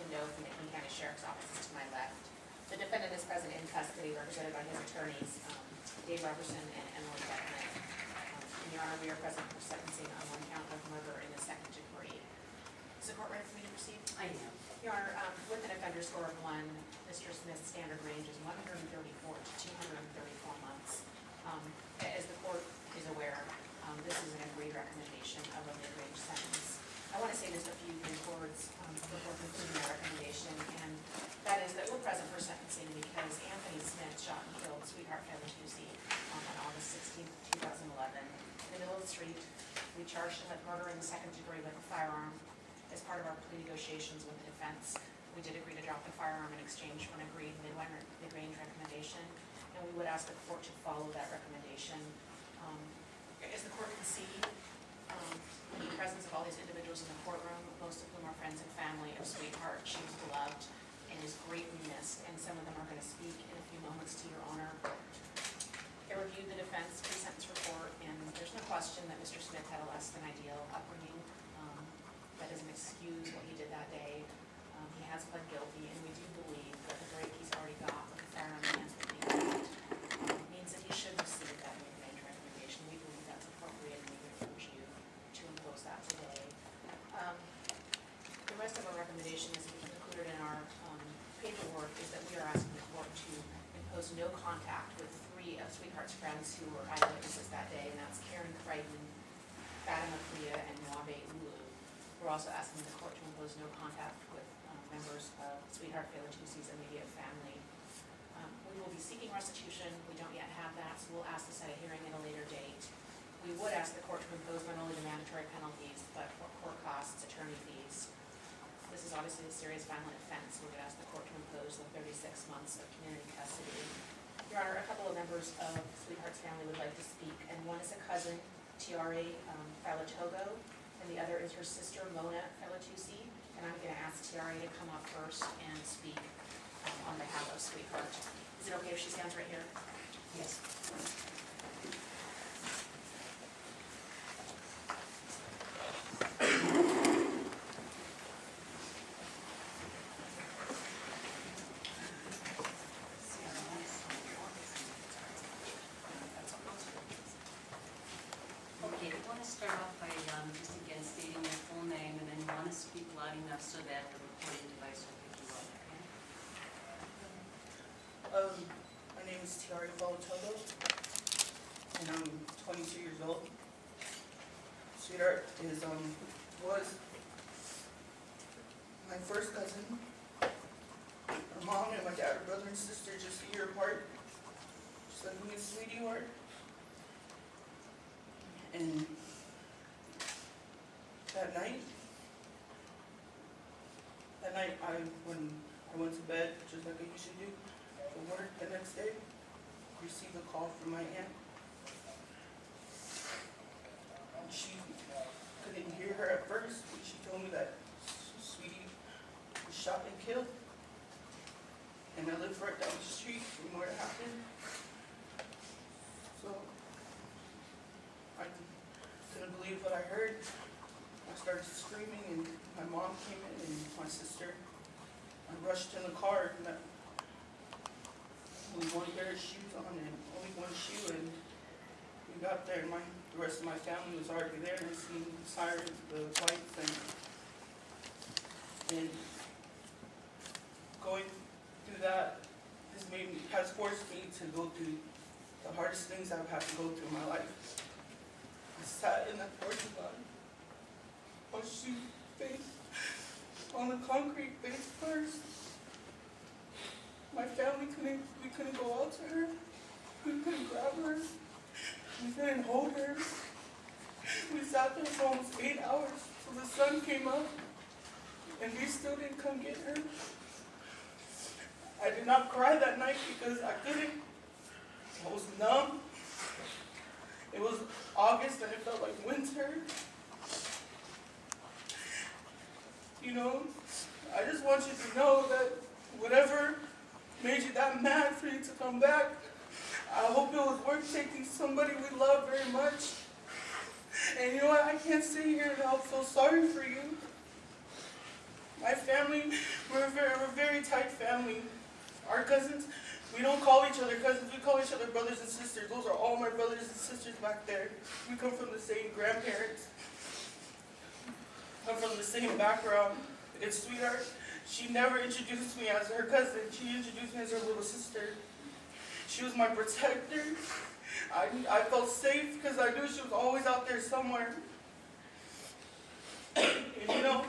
window from the King County Sheriff's Office is to my left. The defendant is present in custody, represented by his attorneys, Dave Robertson and Emily Beckman. Your Honor, we are present for sentencing on one count of murder in the second degree. Is the court ready for me to proceed? I am. Your Honor, with an offender score of 1, Mr. Smith's standard range is 134 to 234 months. As the court is aware, this is an agreed recommendation of a mid-range sentence. I want to say just a few brief words before concluding our recommendation, and that is that we're present for sentencing because Anthony Smith shot and killed Sweetheart Failautusi on August 16, 2011. In the middle of the street, we charged him with murder in the second degree with a firearm. As part of our plea negotiations with the defense, we did agree to drop the firearm in exchange for an agreed mid-range recommendation, and we would ask the court to follow that recommendation. As the court can see, in the presence of all these individuals in the courtroom, most of whom are friends and family of Sweetheart, she was beloved and is greatly missed, and some of them are going to speak in a few moments to your honor. I reviewed the defense pre-sentence report, and there's no question that Mr. Smith had a less than ideal upbringing. That doesn't excuse what he did that day. He has pled guilty, and we do believe that the break he's already got with the firearm enhancement means that he should receive that mid-range recommendation. We believe that's appropriate, and we would urge you to impose that today. The rest of our recommendation, as we included in our paperwork, is that we are asking the court to impose no contact with 3 of Sweetheart's friends who were eyewitnesses that day, and that's Karen Crichton, Fatima Clea, and Wabe Ulu. We're also asking the court to impose no contact with members of Sweetheart Failautusi's immediate family. We will be seeking restitution. We don't yet have that, so we'll ask to set a hearing at a later date. We would ask the court to impose not only the mandatory penalties, but for court costs, attorney fees. This is obviously a serious violent offense. We would ask the court to impose the 36 months of community custody. Your Honor, a couple of members of Sweetheart's family would like to speak, and one is a cousin, Tiare Failautogo, and the other is her sister, Mona Failautusi, and I'm going to ask Tiare to come up first and speak on behalf of Sweetheart. Is it okay if she stands right here? Yes. Okay, I want to start off by just again stating your full name, and then you want to speak loud enough so that the recording device will pick you up, okay? My name is Tiare Failautogo, and I'm 22 years old. Sweetheart is was my first cousin. My mom and my dad are brother and sister, just a year apart, just like me and Sweetie are. And that night, when I went to bed, just like I usually do, for work the next day, I received a call from my aunt. And she couldn't hear her at first, but she told me that Sweetie was shot and killed. And I lived right down the street from where it happened. So I couldn't believe what I heard. I started screaming, and my mom came in, and my sister. I rushed in the car, and only one pair of shoes on, and only one shoe, and we got there, and the rest of my family was already there, and I seen the sirens, the lights, and going through that has forced me to go through the hardest things I've had to go through in my life. I sat in that porta potty, pushed her face on the concrete face first. My family we couldn't go out to her. We couldn't grab her. We couldn't hold her. We sat there for almost 8 hours till the sun came up, and they still didn't come get her. I did not cry that night because I couldn't. I was numb. It was August and it felt like winter. You know, I just want you to know that whatever made you that mad for you to come back, I hope it was worth taking somebody we love very much. And you know what, I can't sit here and I'll feel sorry for you. My family, we're a very tight family. Our cousins, we don't call each other cousins, we call each other brothers and sisters. Those are all my brothers and sisters back there. We come from the same grandparents, come from the same background. It's Sweetheart. She never introduced me as her cousin. She introduced me as her little sister. She was my protector. I felt safe because I knew she was always out there somewhere. And you know,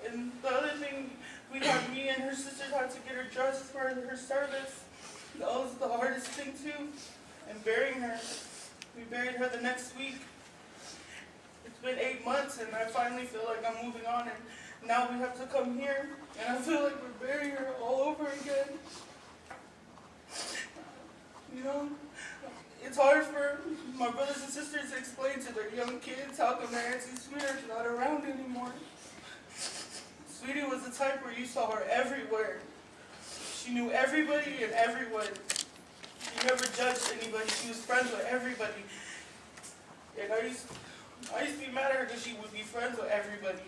and the other thing, me and her sisters had to get her dressed for her service. That was the hardest thing too. And burying her. We buried her the next week. It's been 8 months and I finally feel like I'm moving on, and now we have to come here and I feel like we're burying her all over again. You know, it's hard for my brothers and sisters to explain to their young kids how come their Auntie Sweetheart's not around anymore. Sweetie was the type where you saw her everywhere. She knew everybody and everyone. She never judged anybody. She was friends with everybody. And I used to be mad at her because she would be friends with everybody.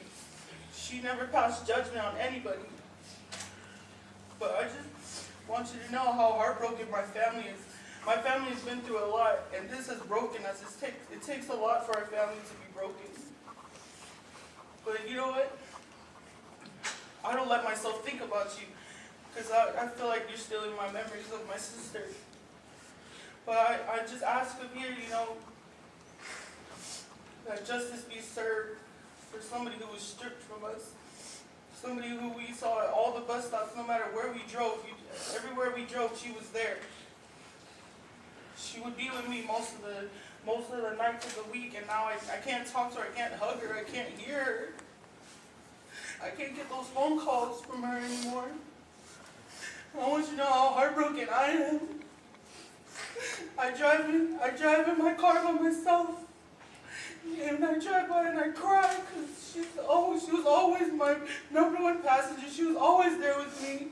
She never passed judgment on anybody. But I just want you to know how heartbroken my family is. My family has been through a lot, and this has broken us. It takes a lot for our family to be broken. But you know what? I don't let myself think about you, because I feel like you're still in my memories of my sister. But I just ask of you, you know, that justice be served for somebody who was stripped from us. Somebody who we saw at all the bus stops, no matter where we drove. Everywhere we drove, she was there. She would be with me most of the nights of the week, and now I can't talk to her, I can't hug her, I can't hear her. I can't get those phone calls from her anymore. I want you to know how heartbroken I am. I drive in my car by myself, and I drive by and I cry because she was always my #1 passenger. She was always there with me.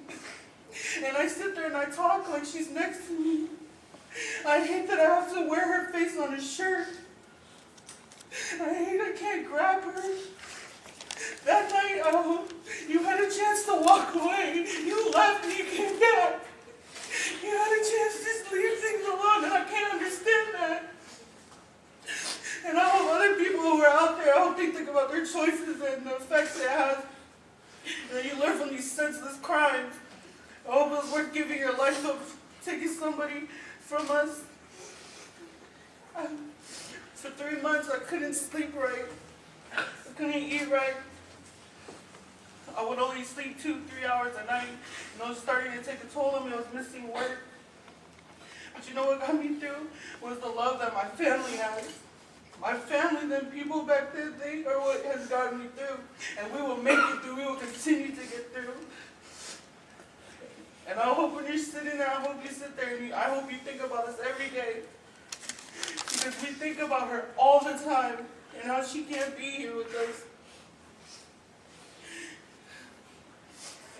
And I sit there and I talk like she's next to me. I hate that I have to wear her face on a shirt. I hate I can't grab her. That night, you had a chance to walk away. You left and you came back. You had a chance to just leave things alone, and I can't understand that. And I hope other people who are out there, I hope they think about their choices and the effects it has. And that you learn from these senseless crimes. I hope it was worth giving your life up, taking somebody from us. For 3 months, I couldn't sleep right. I couldn't eat right. I would only sleep 2-3 hours a night. And it was starting to take a toll on me. I was missing work. But you know what got me through? Was the love that my family has. My family, them people back then, they are what has gotten me through. And we will make it through. We will continue to get through. And I hope when you're sitting there, I hope you sit there and I hope you think about us every day. Because we think about her all the time and how she can't be here with us.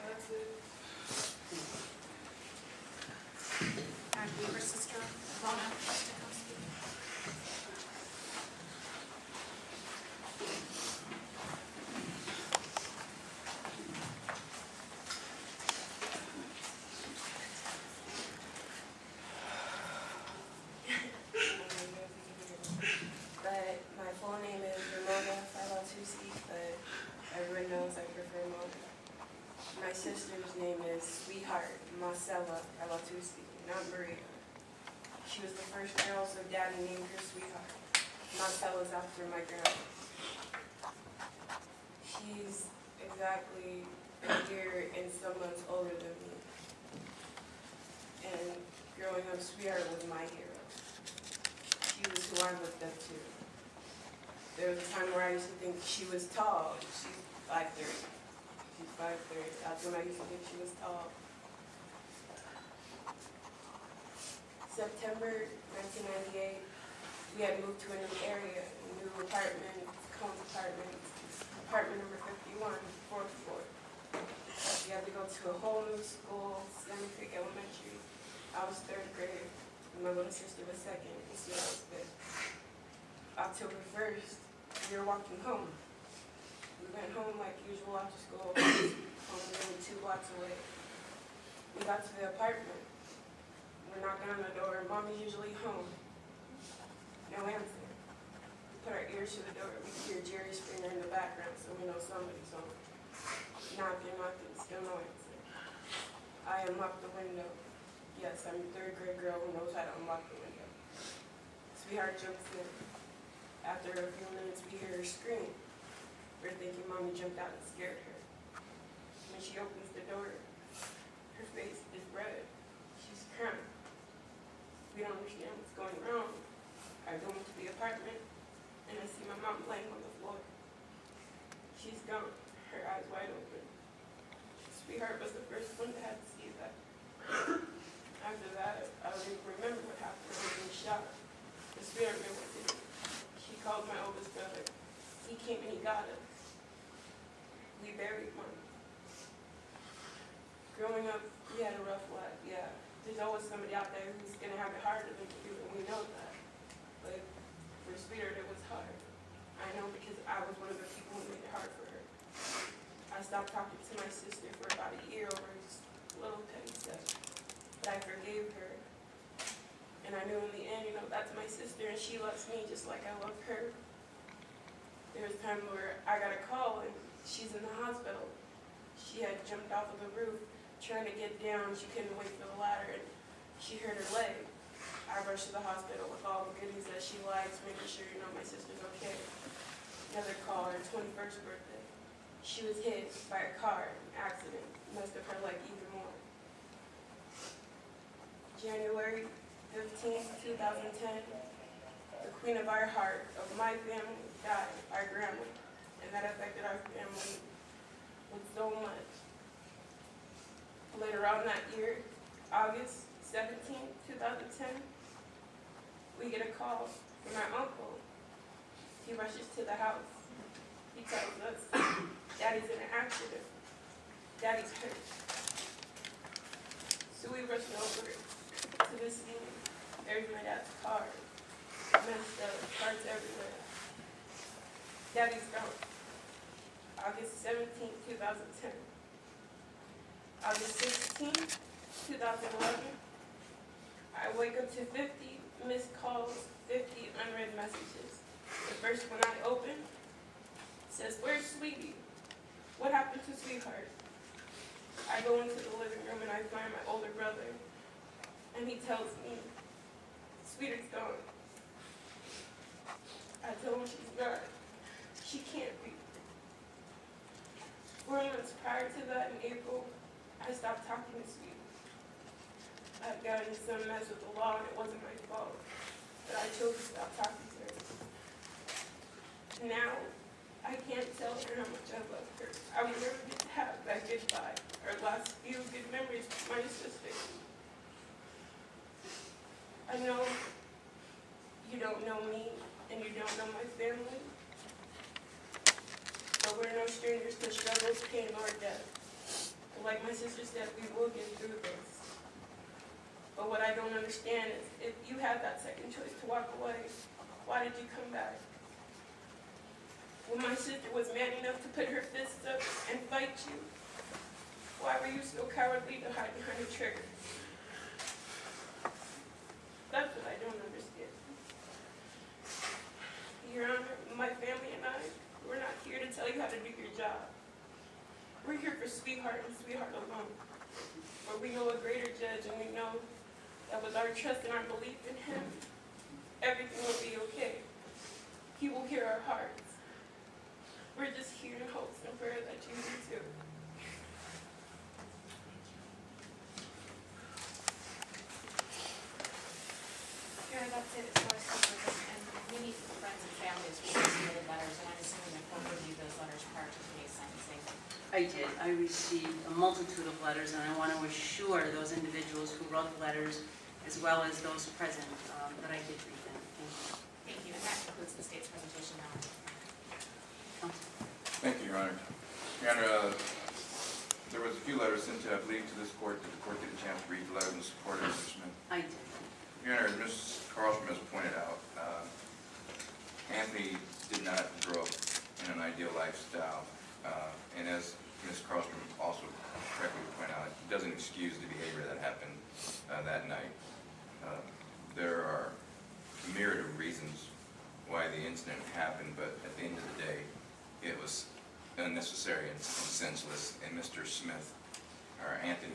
That's it. And Weaver's sister, Rona. But my full name is Sweetheart Failautusi, but everyone knows I prefer Mona. My sister's name is Sweetheart Failautusi, not Maria. She was the first girl, so Daddy named her Sweetheart. Marcella's after my grandma. She's exactly a year and some months older than me. And growing up, Sweetheart was my hero. She was who I looked up to. There was a time where I used to think she was tall. She's 5'3". She's 5'3". That's when I used to think she was tall. September 1998, we had moved to a new area, a new apartment, Combs apartment, apartment number 51, 4th floor. We had to go to a whole new school, Semi Creek Elementary. I was 3rd grade, and my little sister was 2nd, and so I was 5th. October 1st, we were walking home. We went home like usual after school, home only 2 blocks away. We got to the apartment. We're knocking on the door, and Mommy's usually home. No answer. We put our ears to the door. We hear Jerry's finger in the background, so we know somebody's home. Knocking, still no answer. I unlocked the window. Yes, I'm a 3rd grade girl who knows how to unlock the window. Sweetheart jumps in. After a few minutes, we hear her scream. We're thinking Mommy jumped out and scared her. When she opens the door, her face is red. She's crying. We don't understand what's going wrong. I go into the apartment, and I see my mom laying on the floor. She's gone, her eyes wide open. Sweetheart was the first one that had to see that. After that, I don't even remember what happened. I was being shot. The Sweetheart knew what to do. She called my oldest brother. He came and he got us. We buried Mom. Growing up, we had a rough life, yeah. There's always somebody out there who's gonna have it harder than you, and we know that. But for Sweetheart, it was hard. I know because I was one of the people who made it hard for her. I stopped talking to my sister for about a year over just little petty stuff. But I forgave her. And I knew in the end, that's my sister and she loves me just like I love her. There was a time where I got a call and she's in the hospital. She had jumped off of the roof trying to get down. She couldn't wait for the ladder and she hurt her leg. I rushed to the hospital with all the goodies that she likes, making sure, my sister's okay. Another call, her 21st birthday. She was hit by a car in an accident, messed up her leg even more. January 15th, 2010, the queen of our heart, of my family, died, our grandma, and that affected our family with so much. Later on that year, August 17th, 2010, we get a call from my uncle. He rushes to the house. He tells us, Daddy's in an accident. Daddy's hurt. So we rush over to the scene. There's my dad's car. Messed up, parts everywhere. Daddy's gone. August 17th, 2010. August 16th, 2011. I wake up to 50 missed calls, 50 unread messages. The first one I open says, "Where's Sweetie? What happened to Sweetheart?" I go into the living room and I find my older brother, and he tells me, "Sweetheart's gone." I tell him she's not. She can't be. 4 months prior to that, in April, I stopped talking to Sweetie. I had gotten in some mess with the law and it wasn't my fault, but I chose to stop talking to her. Now, I can't tell her how much I love her. I will never get to have that goodbye, our last few good memories with my sister. I know you don't know me and you don't know my family, but we're no strangers to struggles, pain, or death. But like my sister said, we will get through this. But what I don't understand is, if you had that second choice to walk away, why did you come back? When my sister was man enough to put her fists up and fight you, why were you so cowardly to hide behind a trigger? That's what I don't understand. Your Honor, my family and I, we're not here to tell you how to do your job. We're here for Sweetheart and Sweetheart alone. But we know a greater judge, and we know that with our trust and our belief in him, everything will be okay. He will hear our hearts. We're just here in hopes and prayer that you do too. Karen, that's it, as far as this, and we need friends and families who submitted letters, and I'm assuming the court reviewed those letters prior to today's sentencing. I did. I received a multitude of letters, and I want to assure those individuals who wrote the letters, as well as those present, that I did read them. Thank you, and that concludes the state's presentation now. Thank you, Your Honor. Your Honor, there was a few letters sent, I believe, to this court that the court didn't chance to read the letter in support of Mr. Smith. I did. Your Honor, as Ms. Carlstrom has pointed out, Anthony did not grow up and an ideal lifestyle. And as Ms. Carlstrom also correctly pointed out, it doesn't excuse the behavior that happened that night. There are a myriad of reasons why the incident happened, but at the end of the day, it was unnecessary and senseless, and Mr. Smith, or Anthony,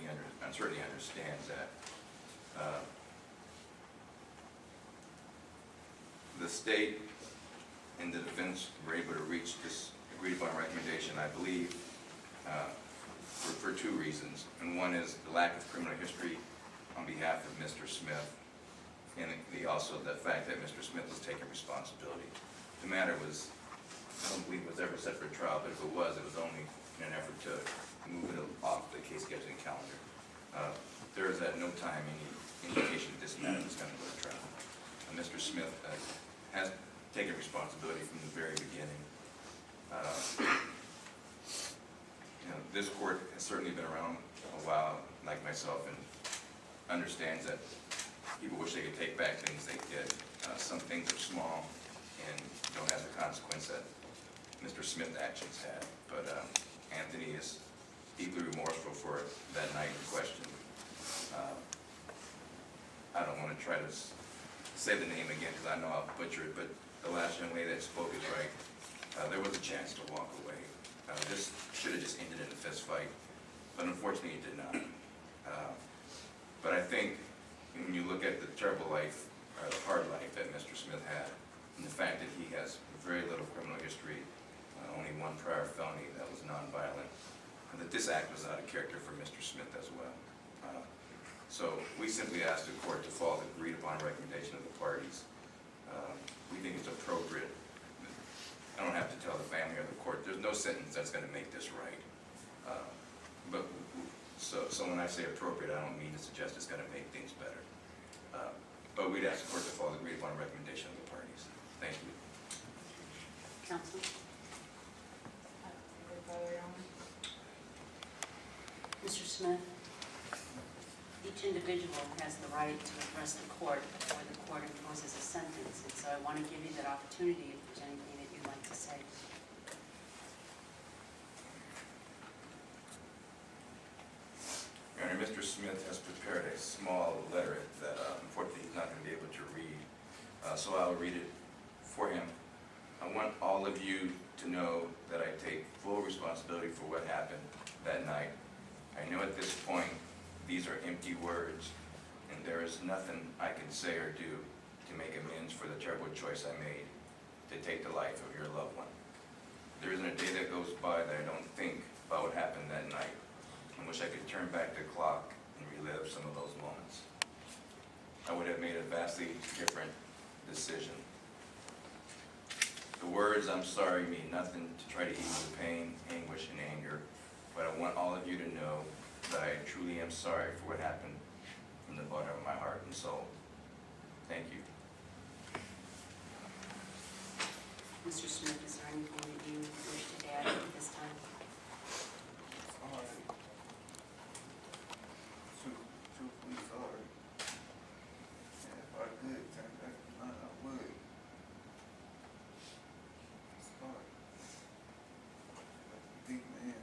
certainly understands that. The state and the defense were able to reach this agreed upon recommendation, I believe, for two reasons. And one is the lack of criminal history on behalf of Mr. Smith, and also the fact that Mr. Smith was taking responsibility. The matter was, I don't believe it was ever set for trial, but if it was only in an effort to move it off the case scheduling calendar. There is at no time any indication that this matter was going to go to trial. Mr. Smith has taken responsibility from the very beginning. This court has certainly been around a while, like myself, and understands that people wish they could take back things they did. Some things are small and don't have the consequence that Mr. Smith's actions had. But Anthony is deeply remorseful for that night in question. I don't want to try to say the name again because I know I'll butcher it, but the last young lady that spoke is right. There was a chance to walk away. This should have just ended in a fist fight, but unfortunately it did not. But I think when you look at the terrible life, or the hard life that Mr. Smith had, and the fact that he has very little criminal history, only one prior felony that was nonviolent, and that this act was out of character for Mr. Smith as well. So we simply ask the court to follow the agreed upon recommendation of the parties. We think it's appropriate. I don't have to tell the family or the court, there's no sentence that's going to make this right. So when I say appropriate, I don't mean to suggest it's going to make things better. But we'd ask the court to follow the agreed upon recommendation of the parties. Thank you. Counsel? Mr. Smith, each individual has the right to address the court before the court imposes a sentence, and so I want to give you that opportunity if there's anything that you'd like to say. Your Honor, Mr. Smith has prepared a small letter that unfortunately he's not going to be able to read, so I'll read it for him. I want all of you to know that I take full responsibility for what happened that night. I know at this point these are empty words, and there is nothing I can say or do to make amends for the terrible choice I made to take the life of your loved one. There isn't a day that goes by that I don't think about what happened that night. I wish I could turn back the clock and relive some of those moments. I would have made a vastly different decision. The words "I'm sorry" mean nothing to try to ease the pain, anguish, and anger, but I want all of you to know that I truly am sorry for what happened from the bottom of my heart and soul. Thank you. Mr. Smith, is there anything that you wish to add at this time? Sorry. Truthfully sorry. And if I could turn back the line, I would. Sorry. I think, man.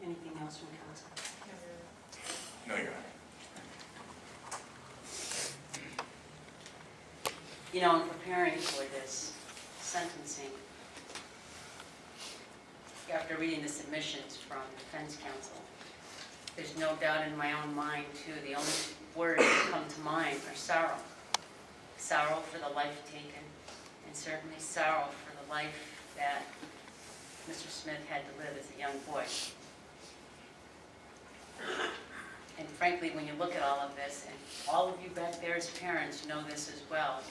Anything else from counsel? No, Your Honor. You know, in preparing for this sentencing, after reading the submissions from defense counsel, there's no doubt in my own mind, too, the only words that come to mind are sorrow. Sorrow for the life taken, and certainly sorrow for the life that Mr. Smith had to live as a young boy. And frankly, when you look at all of this, and all of you back there as parents know this as well,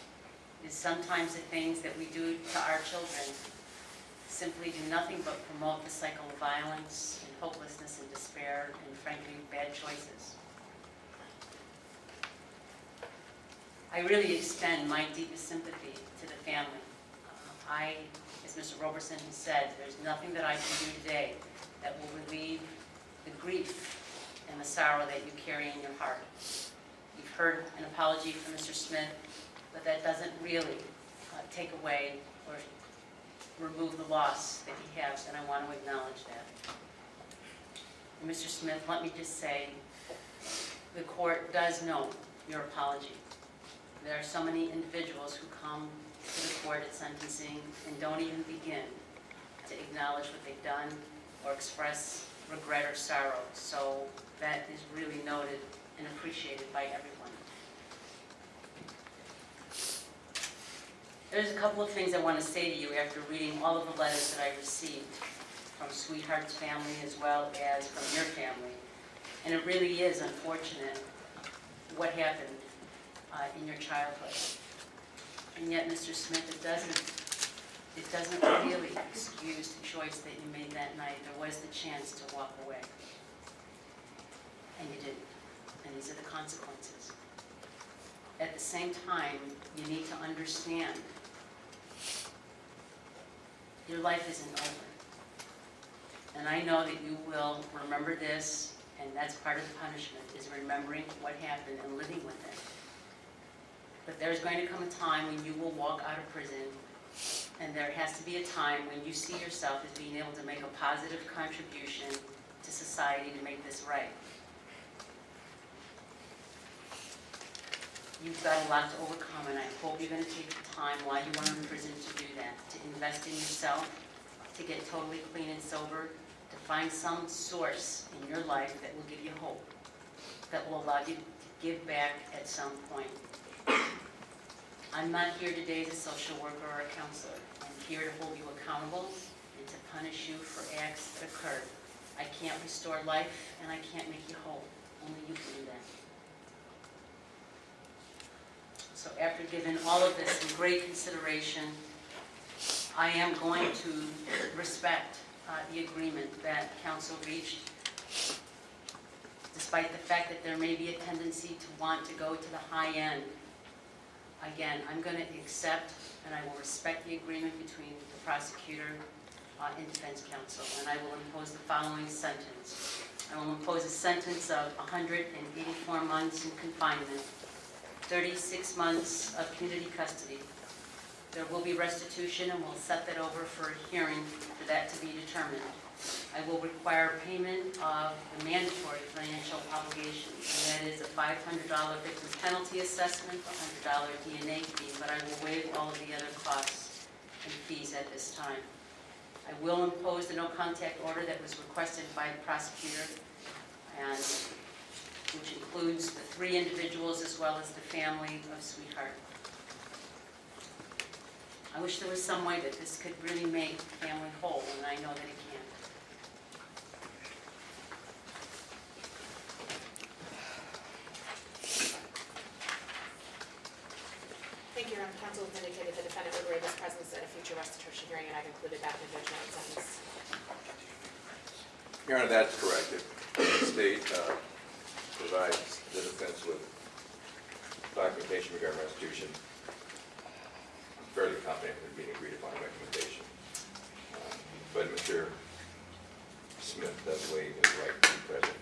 is sometimes the things that we do to our children simply do nothing but promote the cycle of violence and hopelessness and despair and frankly bad choices. I really extend my deepest sympathy to the family. as Mr. Roberson has said, there's nothing that I can do today that will relieve the grief and the sorrow that you carry in your heart. You've heard an apology from Mr. Smith, but that doesn't really take away or remove the loss that he has, and I want to acknowledge that. And Mr. Smith, let me just say, the court does know your apology. There are so many individuals who come to the court at sentencing and don't even begin to acknowledge what they've done or express regret or sorrow. So that is really noted and appreciated by everyone. There's a couple of things I want to say to you after reading all of the letters that I received from Sweetheart's family as well as from your family. And it really is unfortunate what happened in your childhood. And yet, Mr. Smith, it doesn't really excuse the choice that you made that night. There was the chance to walk away. And you didn't. And these are the consequences. At the same time, you need to understand your life isn't over. And I know that you will remember this, and that's part of the punishment, is remembering what happened and living with it. But there's going to come a time when you will walk out of prison, and there has to be a time when you see yourself as being able to make a positive contribution to society to make this right. You've got a lot to overcome, and I hope you're going to take the time while you are in prison to do that, to invest in yourself, to get totally clean and sober, to find some source in your life that will give you hope, that will allow you to give back at some point. I'm not here today as a social worker or a counselor. I'm here to hold you accountable and to punish you for acts that occurred. I can't restore life, and I can't make you whole. Only you can do that. So after giving all of this in great consideration, I am going to respect the agreement that council reached, despite the fact that there may be a tendency to want to go to the high end. Again, I'm going to accept and I will respect the agreement between the prosecutor and defense counsel, and I will impose the following sentence. I will impose a sentence of 184 months in confinement, 36 months of community custody. There will be restitution, and we'll set that over for a hearing for that to be determined. I will require payment of the mandatory financial obligations, and that is a $500 victim penalty assessment, a $100 DNA fee, but I will waive all of the other costs and fees at this time. I will impose the no contact order that was requested by the prosecutor, and which includes the 3 individuals as well as the family of Sweetheart. I wish there was some way that this could really make family whole, and I know that it can. Thank you, Your Honor. Counsel has indicated the defendant would waive his presence at a future restitution hearing, and I've included that in the judgment and sentence. Your Honor, that's correct. If the state provides the defense with documentation regarding restitution, I'm fairly confident it would be an agreed upon recommendation. But Mr. Smith does waive his right to be present.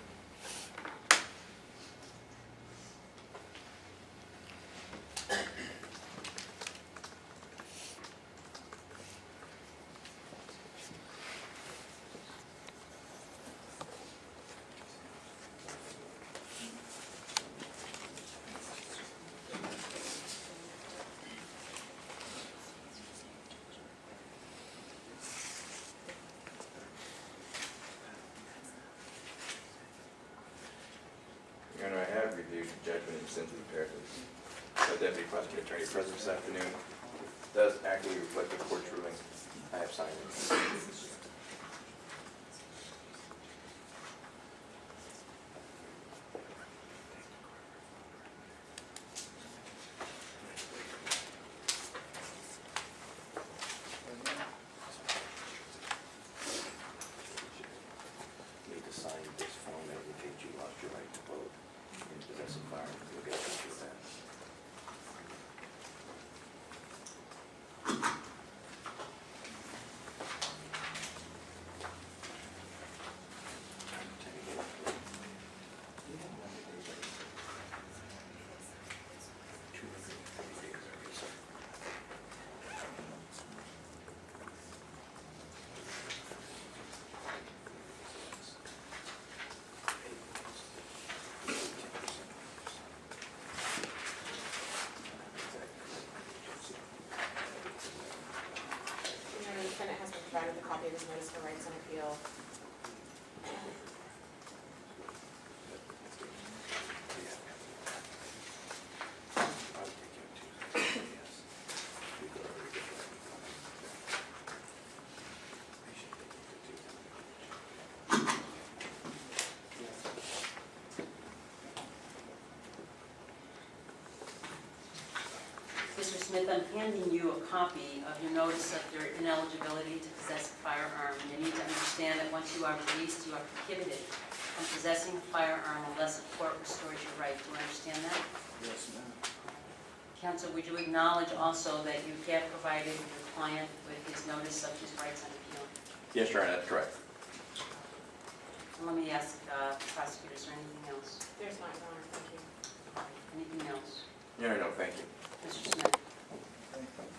Your Honor, I have reviewed the judgment and sent it prepared to the Deputy Prosecuting Attorney present this afternoon. It does accurately reflect the court's ruling. I have signed it. Need to sign this form that indicates you lost your right to vote in possessive firearms. You'll get a picture of that. Smith, I'm handing you a copy of your notice of your ineligibility to possess a firearm. You need to understand that once you are released, you are prohibited from possessing a firearm unless a court restores your right. Do you understand that? Yes, ma'am. Counsel, would you acknowledge also that you have provided your client with his notice of his rights on appeal? Yes, Your Honor, that's correct. Let me ask the prosecutor, is there anything else? There's not, Your Honor, thank you. Anything else? Your Honor, no, thank you. Mr. Smith? Thank you.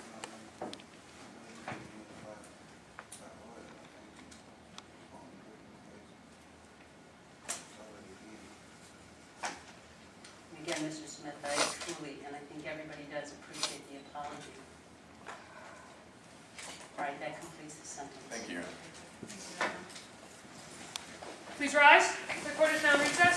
And again, Mr. Smith, I truly, and I think everybody does appreciate the apology. All right, that completes the sentence. Thank you, Your Honor. Please rise. The court is now recessed.